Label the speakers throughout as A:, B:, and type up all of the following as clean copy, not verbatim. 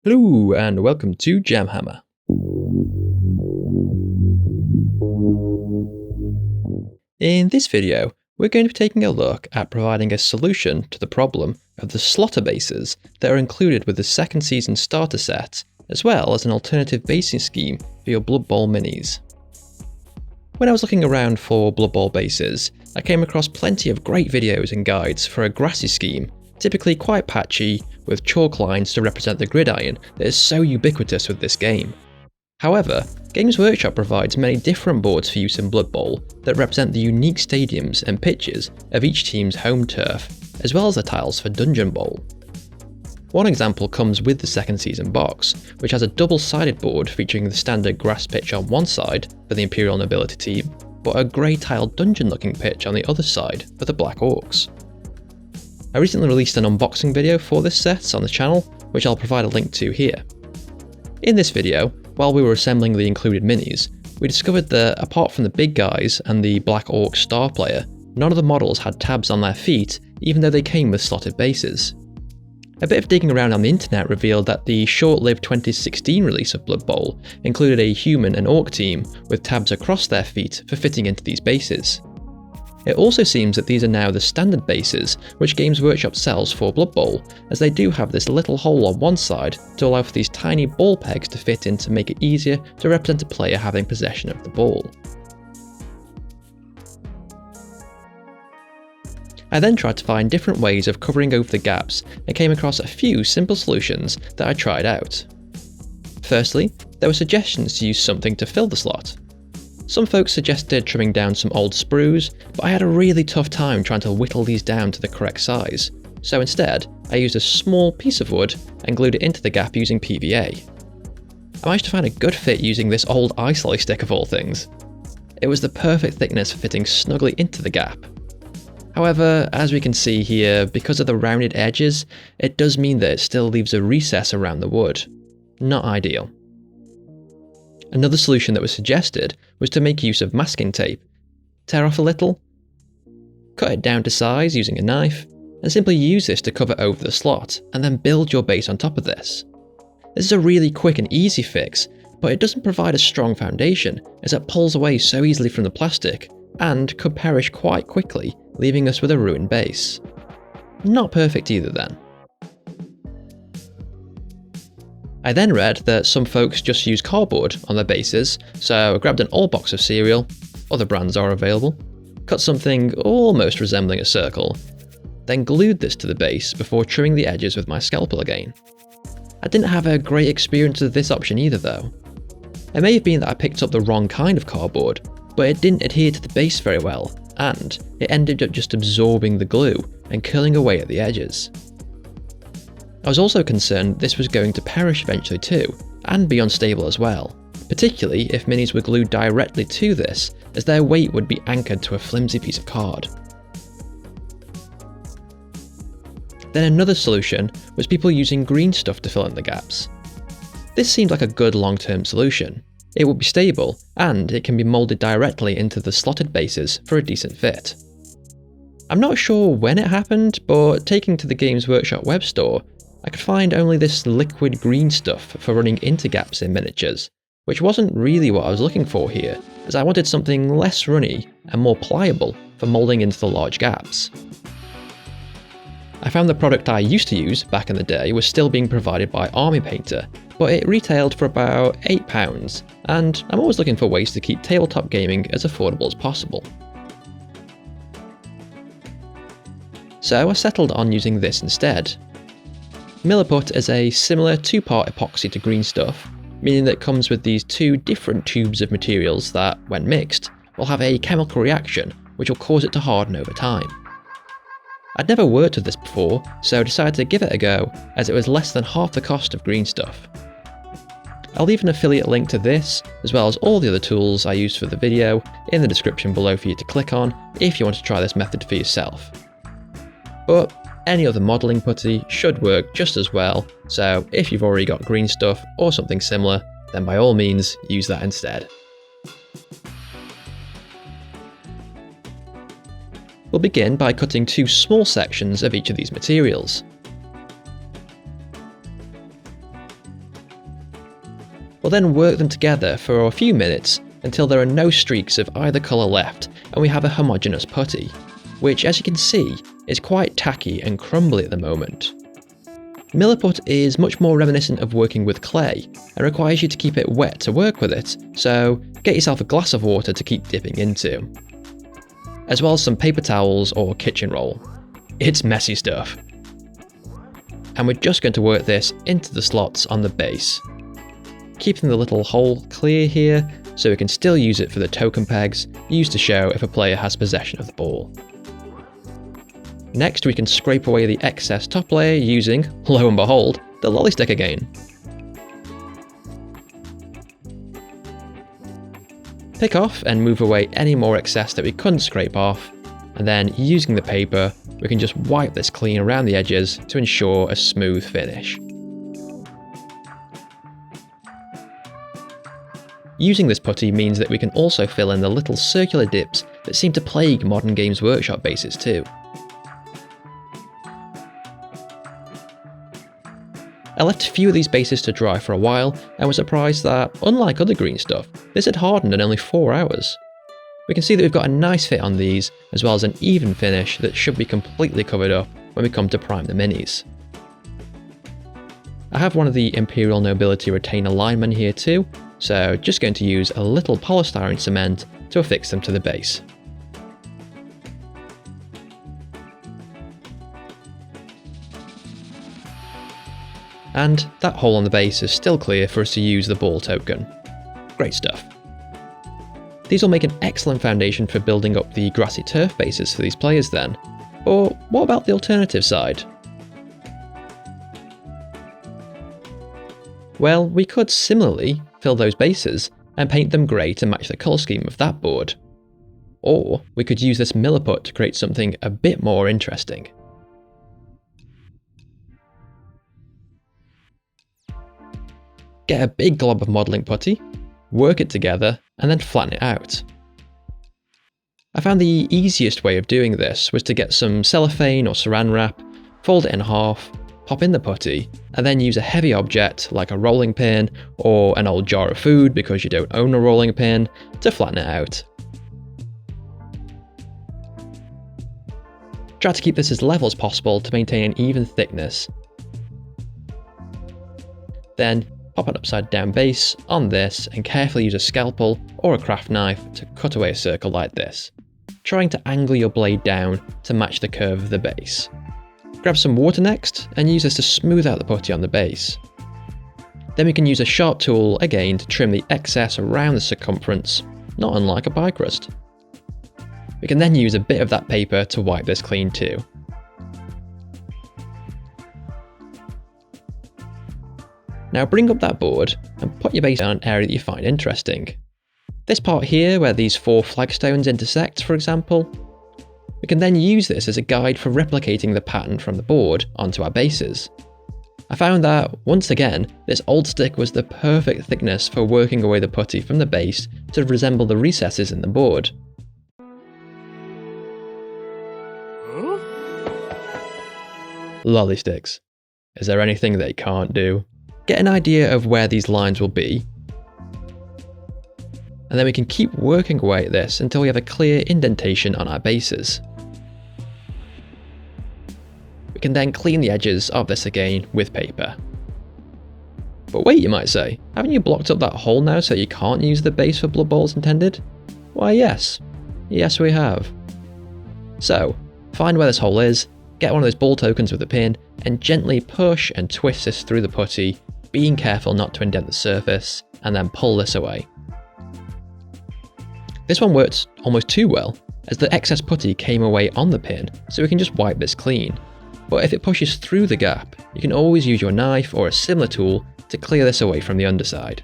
A: Hello and welcome to JamHammer. In this video, we're going to be taking a look at providing a solution to the problem of the Slotta bases that are included with the second season starter set, as well as an alternative basing scheme for your Blood Bowl minis. When I was looking around for Blood Bowl bases, I came across plenty of great videos and guides for a grassy scheme, typically quite patchy, with chalk lines to represent the gridiron that is so ubiquitous with this game. However, Games Workshop provides many different boards for use in Blood Bowl that represent the unique stadiums and pitches of each team's home turf, as well as the tiles for Dungeon Bowl. One example comes with the second season box, which has a double-sided board featuring the standard grass pitch on one side for the Imperial Nobility team, but a grey tiled dungeon-looking pitch on the other side for the Black Orcs. I recently released an unboxing video for this set on the channel, which I'll provide a link to here. In this video, while we were assembling the included minis, we discovered that apart from the big guys and the Black Orc star player, none of the models had tabs on their feet, even though they came with slotted bases. A bit of digging around on the internet revealed that the short-lived 2016 release of Blood Bowl included a human and orc team with tabs across their feet for fitting into these bases. It also seems that these are now the standard bases which Games Workshop sells for Blood Bowl, as they do have this little hole on one side to allow for these tiny ball pegs to fit in to make it easier to represent a player having possession of the ball. I then tried to find different ways of covering over the gaps and came across a few simple solutions that I tried out. Firstly, there were suggestions to use something to fill the slot. Some folks suggested trimming down some old sprues, but I had a really tough time trying to whittle these down to the correct size, so instead I used a small piece of wood and glued it into the gap using PVA. I managed to find a good fit using this old ice lolly stick of all things. It was the perfect thickness for fitting snugly into the gap. However, as we can see here, because of the rounded edges, it does mean that it still leaves a recess around the wood. Not ideal. Another solution that was suggested was to make use of masking tape. Tear off a little, cut it down to size using a knife, and simply use this to cover over the slot, and then build your base on top of this. This is a really quick and easy fix, but it doesn't provide a strong foundation, as it pulls away so easily from the plastic, and could perish quite quickly, leaving us with a ruined base. Not perfect either then. I then read that some folks just use cardboard on their bases, so I grabbed an old box of cereal, other brands are available, cut something almost resembling a circle, then glued this to the base before trimming the edges with my scalpel again. I didn't have a great experience with this option either though. It may have been that I picked up the wrong kind of cardboard, but it didn't adhere to the base very well, and it ended up just absorbing the glue and curling away at the edges. I was also concerned this was going to perish eventually too, and be unstable as well, particularly if minis were glued directly to this, as their weight would be anchored to a flimsy piece of card. Then another solution was people using green stuff to fill in the gaps. This seemed like a good long-term solution. It would be stable, and it can be moulded directly into the slotted bases for a decent fit. I'm not sure when it happened, but taking to the Games Workshop web store, I could find only this liquid green stuff for running into gaps in miniatures, which wasn't really what I was looking for here, as I wanted something less runny and more pliable for moulding into the large gaps. I found the product I used to use back in the day was still being provided by Army Painter, but it retailed for about £8, and I'm always looking for ways to keep tabletop gaming as affordable as possible. So I settled on using this instead. Milliput is a similar two-part epoxy to green stuff, meaning that it comes with these two different tubes of materials that, when mixed, will have a chemical reaction which will cause it to harden over time. I'd never worked with this before, so I decided to give it a go, as it was less than half the cost of green stuff. I'll leave an affiliate link to this, as well as all the other tools I used for the video, in the description below for you to click on if you want to try this method for yourself. But any other modelling putty should work just as well, so if you've already got green stuff or something similar, then by all means use that instead. We'll begin by cutting two small sections of each of these materials. We'll then work them together for a few minutes until there are no streaks of either colour left and we have a homogeneous putty, which as you can see is quite tacky and crumbly at the moment. Milliput is much more reminiscent of working with clay and requires you to keep it wet to work with it, so get yourself a glass of water to keep dipping into. As well as some paper towels or kitchen roll. It's messy stuff. And we're just going to work this into the slots on the base, keeping the little hole clear here so we can still use it for the token pegs used to show if a player has possession of the ball. Next we can scrape away the excess top layer using, lo and behold, the lolly stick again. Pick off and move away any more excess that we couldn't scrape off, and then using the paper we can just wipe this clean around the edges to ensure a smooth finish. Using this putty means that we can also fill in the little circular dips that seem to plague modern Games Workshop bases too. I left a few of these bases to dry for a while and was surprised that, unlike other green stuff, this had hardened in only 4 hours. We can see that we've got a nice fit on these, as well as an even finish that should be completely covered up when we come to prime the minis. I have one of the Imperial Nobility retainer linemen here too, so just going to use a little polystyrene cement to affix them to the base. And that hole on the base is still clear for us to use the ball token. Great stuff. These will make an excellent foundation for building up the grassy turf bases for these players then. Or what about the alternative side? Well, we could similarly fill those bases and paint them grey to match the colour scheme of that board. Or we could use this Milliput to create something a bit more interesting. Get a big glob of modelling putty, work it together, and then flatten it out. I found the easiest way of doing this was to get some cellophane or saran wrap, fold it in half, pop in the putty, and then use a heavy object like a rolling pin or an old jar of food because you don't own a rolling pin to flatten it out. Try to keep this as level as possible to maintain an even thickness. Then pop an upside down base on this and carefully use a scalpel or a craft knife to cut away a circle like this, trying to angle your blade down to match the curve of the base. Grab some water next and use this to smooth out the putty on the base. Then we can use a sharp tool again to trim the excess around the circumference, not unlike a pie crust. We can then use a bit of that paper to wipe this clean too. Now bring up that board and put your base on an area that you find interesting. This part here where these 4 flagstones intersect, for example. We can then use this as a guide for replicating the pattern from the board onto our bases. I found that, once again, this old stick was the perfect thickness for working away the putty from the base to resemble the recesses in the board. Lolly sticks. Is there anything they can't do? Get an idea of where these lines will be, and then we can keep working away at this until we have a clear indentation on our bases. We can then clean the edges of this again with paper. But wait, you might say, haven't you blocked up that hole now so you can't use the base for blood bowls intended? Why yes. Yes we have. So, find where this hole is, get one of those ball tokens with a pin, and gently push and twist this through the putty, being careful not to indent the surface, and then pull this away. This one worked almost too well, as the excess putty came away on the pin, so we can just wipe this clean. But if it pushes through the gap, you can always use your knife or a similar tool to clear this away from the underside.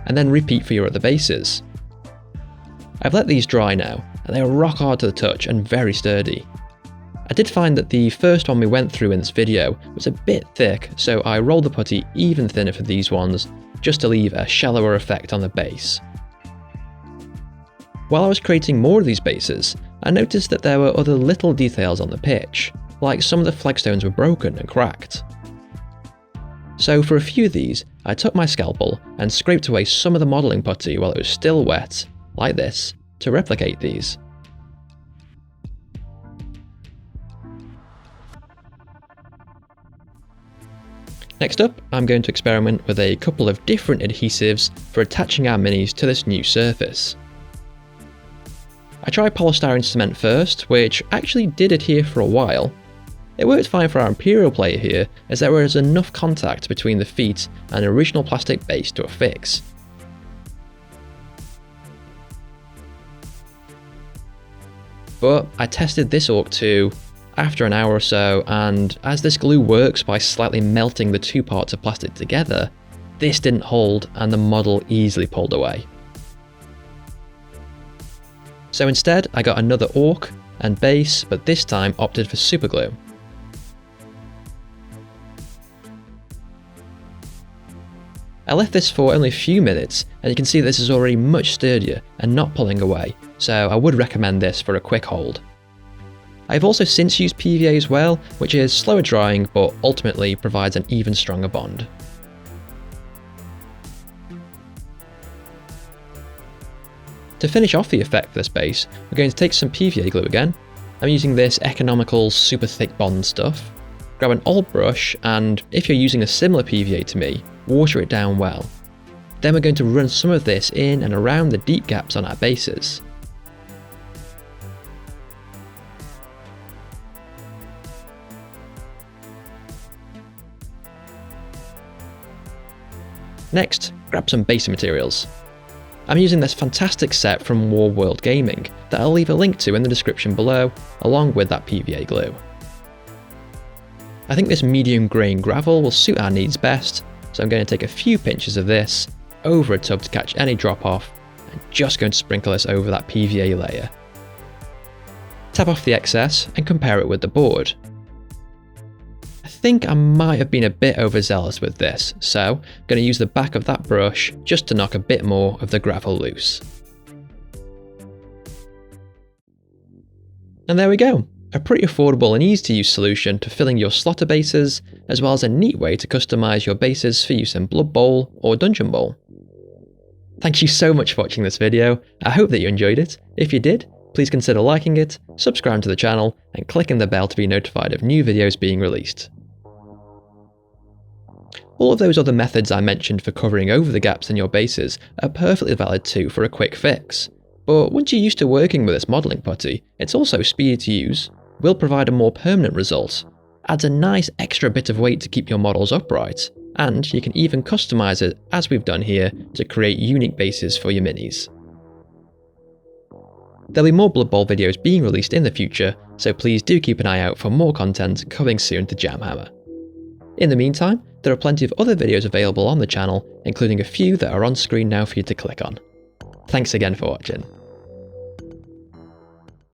A: And then repeat for your other bases. I've let these dry now, and they are rock hard to the touch and very sturdy. I did find that the first one we went through in this video was a bit thick, so I rolled the putty even thinner for these ones, just to leave a shallower effect on the base. While I was creating more of these bases, I noticed that there were other little details on the pitch, like some of the flagstones were broken and cracked. So for a few of these, I took my scalpel and scraped away some of the modelling putty while it was still wet, like this, to replicate these. Next up, I'm going to experiment with a couple of different adhesives for attaching our minis to this new surface. I tried polystyrene cement first, which actually did adhere for a while. It worked fine for our Imperial player here, as there was enough contact between the feet and the original plastic base to affix. But I tested this orc too after an hour or so, and as this glue works by slightly melting the two parts of plastic together, this didn't hold and the model easily pulled away. So instead I got another orc and base, but this time opted for super glue. I left this for only a few minutes, and you can see this is already much sturdier and not pulling away, so I would recommend this for a quick hold. I've also since used PVA as well, which is slower drying but ultimately provides an even stronger bond. To finish off the effect for this base, we're going to take some PVA glue again. I'm using this economical super thick bond stuff. Grab an old brush and, if you're using a similar PVA to me, water it down well. Then we're going to run some of this in and around the deep gaps on our bases. Next, grab some base materials. I'm using this fantastic set from War World Gaming that I'll leave a link to in the description below, along with that PVA glue. I think this medium grain gravel will suit our needs best, so I'm going to take a few pinches of this over a tub to catch any drop off, and just going to sprinkle this over that PVA layer. Tap off the excess and compare it with the board. I think I might have been a bit overzealous with this, so I'm going to use the back of that brush just to knock a bit more of the gravel loose. And there we go, a pretty affordable and easy to use solution to filling your Slotta bases, as well as a neat way to customise your bases for use in Blood Bowl or Dungeon Bowl. Thank you so much for watching this video, I hope that you enjoyed it. If you did, please consider liking it, subscribing to the channel, and clicking the bell to be notified of new videos being released. All of those other methods I mentioned for covering over the gaps in your bases are perfectly valid too for a quick fix. But once you're used to working with this modelling putty, it's also speedy to use, will provide a more permanent result, adds a nice extra bit of weight to keep your models upright, and you can even customise it, as we've done here, to create unique bases for your minis. There'll be more Blood Bowl videos being released in the future, so please do keep an eye out for more content coming soon to JamHammer. In the meantime, there are plenty of other videos available on the channel, including a few that are on screen now for you to click on. Thanks again for watching.